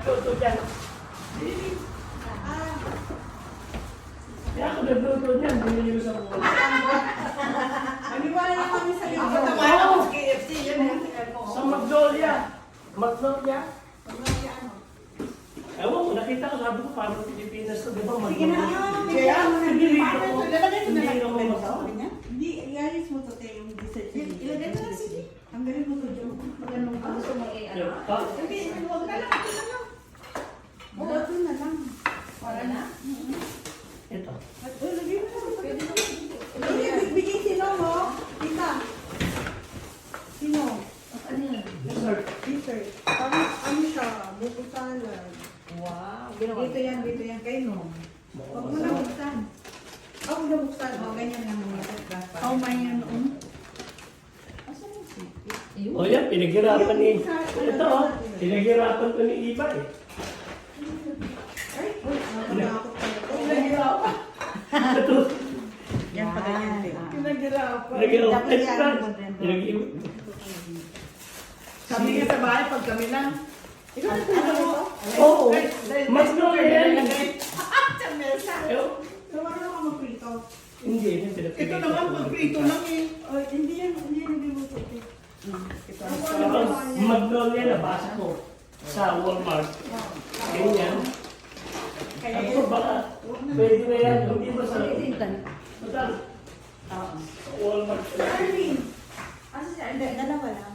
nagluto dyan. Kaya ako nagluto dyan, binili ko sa mula. Maniwala na kami sa iyo. Ako Ako naman ako sa KFC, yun ang Sa Magnolia. Magnolia? Magnolia ano? Ewan ko, nakita ko, sabi ko, parang Pilipinas to, di ba? Sige na, Kaya, hindi nilito ko. Lalagay ko na Hindi lang ako yung masama. niya. Hindi, ialis mo to tayo yung dessert. Ilagay mo na, sige. Tanggalin mo to, Joe. Magandang pa. Gusto mo Yung, i-ano? Hindi, huwag na lang. Ito na lang. Ito na lang. Para na? ito. Lagay mo na. Pwede mo. Bigay sino mo? Tita. Sino? Ano yan? Dessert. Dessert. Parang ano siya, buko salad. Wow. Dito yan, kayo no. Huwag mo na buksan. Huwag mo na buksan. O, ganyan lang mga dapat. Oh, may yan noon. Asan yung sipit? O yan, pinaghirapan ni... Ito, pinaghirapan ko ni Iba eh. Ay, nakakatakot pala ito. Pinaghirapan. Ito. Yan pa ganyan, Teo. Pinaghirapan. Pinaghirapan. Kami nga sa bahay, pag kami lang. Ikaw na ito? Oo. Magnolia yan. Sa mesa. Ewan. Gawa na ako magprito. Hindi, hindi. pinapigay Ito ko. naman, magprito lang eh. Oh, hindi yan nagluluto. Ito. Ito, Magnolia na basa ko sa Walmart. Ganyan. Kaya Ako baka pwede na yan. Hindi ba sa... Tintan. Total, Oo. Walmart. Arvin! Asa siya? Hindi, dalawa lang.